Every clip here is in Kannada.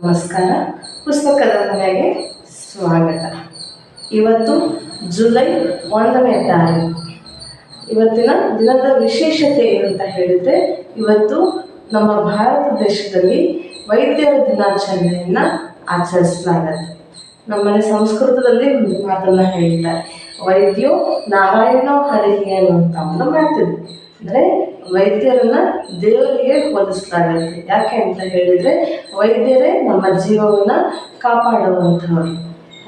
ನಮಸ್ಕಾರ. ಪುಸ್ತಕದ ಮನೆಗೆ ಸ್ವಾಗತ. ಇವತ್ತು ಜುಲೈ 1ನೇ ತಾರೀಕು. ಇವತ್ತಿನ ದಿನದ ವಿಶೇಷತೆ ಏನಂತ ಹೇಳಿದರೆ, ಇವತ್ತು ನಮ್ಮ ಭಾರತ ದೇಶದಲ್ಲಿ ವೈದ್ಯರ ದಿನಾಚರಣೆಯನ್ನು ಆಚರಿಸಲಾಗುತ್ತೆ. ನಮ್ಮನೆ ಸಂಸ್ಕೃತದಲ್ಲಿ ಒಂದು ಮಾತನ್ನು ಹೇಳ್ತಾರೆ, ವೈದ್ಯೋ ನಾರಾಯಣೋ ಹರಿಹಿ ಅನ್ನುವಂಥ ಒಂದು ಮಾತಿದೆ. ಅಂದರೆ ವೈದ್ಯರನ್ನ ದೇವರಿಗೆ ಹೋಲಿಸಲಾಗುತ್ತೆ. ಯಾಕೆ ಅಂತ ಹೇಳಿದರೆ, ವೈದ್ಯರೇ ನಮ್ಮ ಜೀವವನ್ನು ಕಾಪಾಡುವಂಥವರು.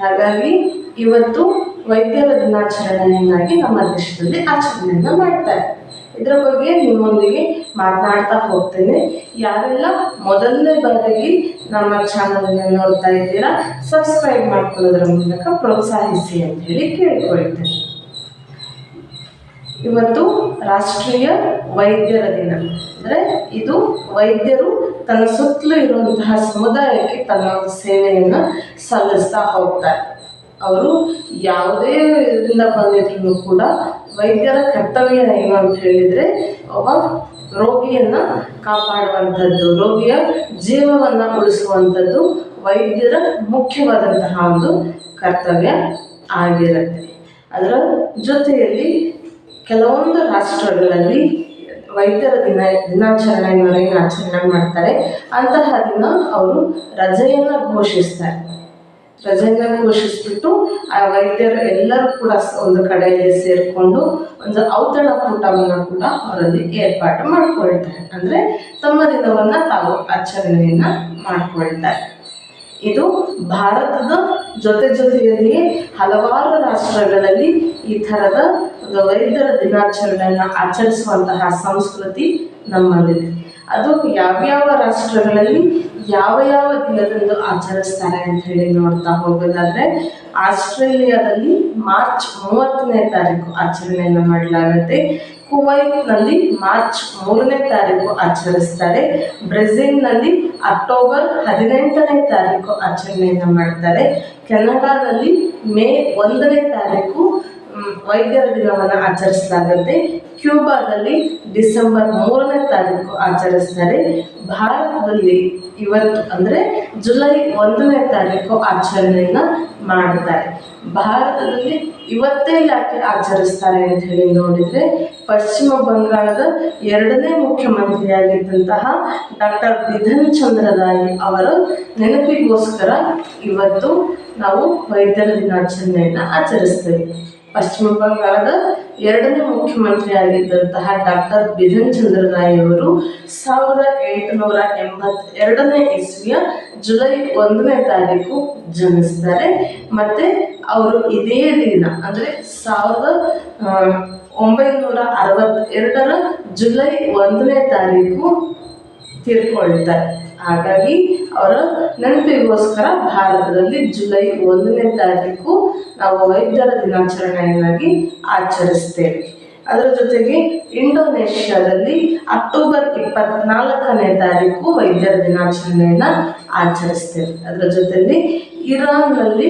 ಹಾಗಾಗಿ ಇವತ್ತು ವೈದ್ಯರ ದಿನಾಚರಣೆಯನ್ನಾಗಿ ನಮ್ಮ ದೇಶದಲ್ಲಿ ಆಚರಣೆಯನ್ನು ಮಾಡ್ತಾರೆ. ಇದರ ಬಗ್ಗೆ ನಿಮ್ಮೊಂದಿಗೆ ಮಾತನಾಡ್ತಾ ಹೋಗ್ತೇನೆ. ಯಾರೆಲ್ಲ ಮೊದಲನೇ ಬಾರಿಗೆ ನಮ್ಮ ಚಾನಲನ್ನು ನೋಡ್ತಾ ಇದ್ದೀರಾ, ಸಬ್ಸ್ಕ್ರೈಬ್ ಮಾಡ್ಕೊಳ್ಳೋದ್ರ ಮೂಲಕ ಪ್ರೋತ್ಸಾಹಿಸಿ ಅಂತ ಹೇಳಿ ಕೇಳ್ಕೊಳ್ತೇನೆ. ಇವತ್ತು ರಾಷ್ಟ್ರೀಯ ವೈದ್ಯರ ದಿನ. ಅಂದರೆ ಇದು ವೈದ್ಯರು ತನ್ನ ಸುತ್ತಲೂ ಇರುವಂತಹ ಸಮುದಾಯಕ್ಕೆ ತನ್ನ ಒಂದು ಸೇವೆಯನ್ನು ಸಲ್ಲಿಸ್ತಾ ಹೋಗ್ತಾರೆ. ಅವರು ಯಾವುದೇ ಇದರಿಂದ ಬಂದಿದ್ರು ಕೂಡ ವೈದ್ಯರ ಕರ್ತವ್ಯ ಏನು ಅಂತ ಹೇಳಿದರೆ, ಒಬ್ಬ ರೋಗಿಯನ್ನು ಕಾಪಾಡುವಂಥದ್ದು, ರೋಗಿಯ ಜೀವವನ್ನು ಉಳಿಸುವಂಥದ್ದು ವೈದ್ಯರ ಮುಖ್ಯವಾದಂತಹ ಒಂದು ಕರ್ತವ್ಯ ಆಗಿರುತ್ತೆ. ಅದರ ಜೊತೆಯಲ್ಲಿ ಕೆಲವೊಂದು ರಾಷ್ಟ್ರಗಳಲ್ಲಿ ವೈದ್ಯರ ದಿನಾಚರಣೆಯನ್ನು ಏನು ಆಚರಣೆ ಮಾಡ್ತಾರೆ, ಅಂತಹ ದಿನ ಅವರು ರಜೆಯನ್ನು ಘೋಷಿಸ್ತಾರೆ. ರಜೆಯನ್ನು ಘೋಷಿಸ್ಬಿಟ್ಟು ಆ ವೈದ್ಯರು ಎಲ್ಲರೂ ಕೂಡ ಒಂದು ಕಡೆಯಲ್ಲಿ ಸೇರಿಕೊಂಡು ಒಂದು ಔತಣಕೂಟವನ್ನು ಕೂಡ ಅವರಲ್ಲಿ ಏರ್ಪಾಟು ಮಾಡಿಕೊಳ್ತಾರೆ. ಅಂದರೆ ತಮ್ಮ ದಿನವನ್ನು ತಾವು ಆಚರಣೆಯನ್ನು ಮಾಡಿಕೊಳ್ತಾರೆ. ಇದು ಭಾರತದ ಜೊತೆಯಲ್ಲಿಯೇ ಹಲವಾರು ರಾಷ್ಟ್ರಗಳಲ್ಲಿ ಈ ಥರದ ಒಂದು ವೈದ್ಯರ ದಿನಾಚರಣೆಯನ್ನು ಆಚರಿಸುವಂತಹ ಸಂಸ್ಕೃತಿ ನಮ್ಮಲ್ಲಿದೆ. ಅದು ಯಾವ್ಯಾವ ರಾಷ್ಟ್ರಗಳಲ್ಲಿ ಯಾವ ದಿನದಂದು ಆಚರಿಸ್ತಾರೆ ಅಂತ ಹೇಳಿ ನೋಡ್ತಾ ಹೋಗೋದಾದರೆ, ಆಸ್ಟ್ರೇಲಿಯಾದಲ್ಲಿ ಮಾರ್ಚ್ 30ನೇ ತಾರೀಕು ಆಚರಣೆಯನ್ನು ಮಾಡಲಾಗುತ್ತೆ. ಕುವೈತ್ನಲ್ಲಿ ಮಾರ್ಚ್ 3ನೇ ತಾರೀಕು ಆಚರಿಸ್ತಾರೆ. ಬ್ರೆಜಿಲ್ನಲ್ಲಿ ಅಕ್ಟೋಬರ್ 18ನೇ ತಾರೀಕು ಆಚರಣೆಯನ್ನು ಮಾಡ್ತಾರೆ. ಕೆನಡಾದಲ್ಲಿ ಮೇ 1ನೇ ತಾರೀಕು ವೈದ್ಯರ ದಿನವನ್ನು ಆಚರಿಸಲಾಗುತ್ತೆ. ಕ್ಯೂಬಾದಲ್ಲಿ ಡಿಸೆಂಬರ್ 3ನೇ ತಾರೀಕು ಆಚರಿಸ್ತಾರೆ. ಭಾರತದಲ್ಲಿ ಇವತ್ತು ಅಂದರೆ ಜುಲೈ 1ನೇ ತಾರೀಕು ಆಚರಣೆಯನ್ನು ಮಾಡ್ತಾರೆ. ಭಾರತದಲ್ಲಿ ಇವತ್ತೇ ಯಾಕೆ ಆಚರಿಸ್ತಾರೆ ಅಂತ ಹೇಳಿ ನೋಡಿದರೆ, ಪಶ್ಚಿಮ ಬಂಗಾಳದ 2ನೇ ಮುಖ್ಯಮಂತ್ರಿಯಾಗಿದ್ದಂತಹ ಡಾಕ್ಟರ್ ಬಿಧನ್ ಚಂದ್ರ ರಾಯ್ ಅವರ ನೆನಪಿಗೋಸ್ಕರ ಇವತ್ತು ನಾವು ವೈದ್ಯರ ದಿನಾಚರಣೆಯನ್ನು ಆಚರಿಸ್ತೇವೆ. ಪಶ್ಚಿಮ ಬಂಗಾಳದ 2ನೇ ಮುಖ್ಯಮಂತ್ರಿಯಾಗಿದ್ದಂತಹ ಡಾಕ್ಟರ್ ಬಿಧನ್ ಚಂದ್ರ ರಾಯ್ ಅವರು 1882ನೇ ಇಸ್ವಿಯ ಜುಲೈ 1ನೇ ತಾರೀಕು ಜನಿಸ್ತಾರೆ. ಮತ್ತು ಅವರು ಇದೇ ದಿನ ಅಂದರೆ 1962ರ ಜುಲೈ 1ನೇ ತಾರೀಕು ತೀರ್ಕೊಳ್ತಾರೆ. ಹಾಗಾಗಿ ಅವರ ನೆನಪಿಗೋಸ್ಕರ ಭಾರತದಲ್ಲಿ ಜುಲೈ 1ನೇ ತಾರೀಕು ನಾವು ವೈದ್ಯರ ದಿನಾಚರಣೆಯನ್ನಾಗಿ ಆಚರಿಸ್ತೇವೆ. ಅದರ ಜೊತೆಗೆ ಇಂಡೋನೇಷ್ಯಾದಲ್ಲಿ ಅಕ್ಟೋಬರ್ 24ನೇ ತಾರೀಕು ವೈದ್ಯರ ದಿನಾಚರಣೆಯನ್ನು ಆಚರಿಸ್ತೇವೆ. ಅದರ ಜೊತೆಯಲ್ಲಿ ಇರಾನ್ನಲ್ಲಿ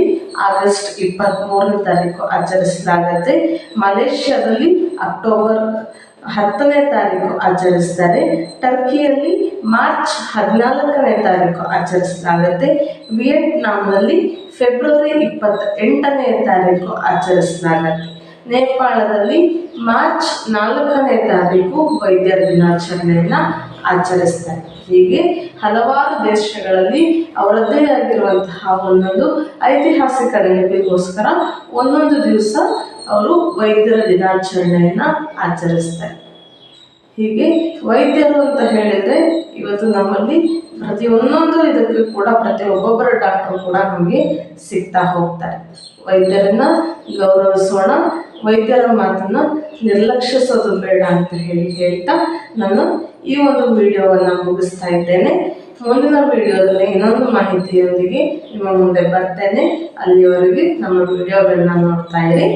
ಆಗಸ್ಟ್ 23ನೇ ತಾರೀಕು ಆಚರಿಸಲಾಗುತ್ತೆ. ಮಲೇಷ್ಯಾದಲ್ಲಿ ಅಕ್ಟೋಬರ್ 10ನೇ ತಾರೀಕು ಆಚರಿಸ್ತಾರೆ. ಟರ್ಕಿಯಲ್ಲಿ ಮಾರ್ಚ್ 14ನೇ ತಾರೀಕು ಆಚರಿಸಲಾಗುತ್ತೆ. ವಿಯೆಟ್ನಾಂನಲ್ಲಿ ಫೆಬ್ರವರಿ 28ನೇ ತಾರೀಕು ಆಚರಿಸಲಾಗುತ್ತೆ. ನೇಪಾಳದಲ್ಲಿ ಮಾರ್ಚ್ 4ನೇ ತಾರೀಕು ವೈದ್ಯರ ದಿನಾಚರಣೆಯನ್ನು ಆಚರಿಸ್ತಾರೆ. ಹೀಗೆ ಹಲವಾರು ದೇಶಗಳಲ್ಲಿ ಅವರದ್ದೇ ಆಗಿರುವಂತಹ ಒಂದೊಂದು ಐತಿಹಾಸಿಕ ನೆನಪಿಗೋಸ್ಕರ ಒಂದೊಂದು ದಿವಸ ಅವರು ವೈದ್ಯರ ದಿನಾಚರಣೆಯನ್ನು ಆಚರಿಸ್ತಾರೆ. ಹೀಗೆ ವೈದ್ಯರು ಅಂತ ಹೇಳಿದರೆ ಇವತ್ತು ನಮ್ಮಲ್ಲಿ ಪ್ರತಿಯೊಂದೊಂದು ಇದಕ್ಕೆ ಕೂಡ ಒಬ್ಬೊಬ್ಬರ ಡಾಕ್ಟರ್ ಕೂಡ ನಮಗೆ ಸಿಗ್ತಾ ಹೋಗ್ತಾರೆ. ವೈದ್ಯರನ್ನು ಗೌರವಿಸೋಣ, ವೈದ್ಯರ ಮಾತನ್ನು ನಿರ್ಲಕ್ಷಿಸೋದು ಬೇಡ ಅಂತ ಹೇಳ್ತಾ ನಾನು ಈ ಒಂದು ವಿಡಿಯೋವನ್ನು ಮುಗಿಸ್ತಾ ಇದ್ದೇನೆ. ಮುಂದಿನ ವಿಡಿಯೋದಲ್ಲಿ ಇನ್ನೊಂದು ಮಾಹಿತಿಯೊಂದಿಗೆ ನಿಮ್ಮ ಮುಂದೆ ಬರ್ತೇನೆ. ಅಲ್ಲಿಯವರೆಗೆ ನಮ್ಮ ವಿಡಿಯೋಗಳನ್ನ ನೋಡ್ತಾ ಇರಿ.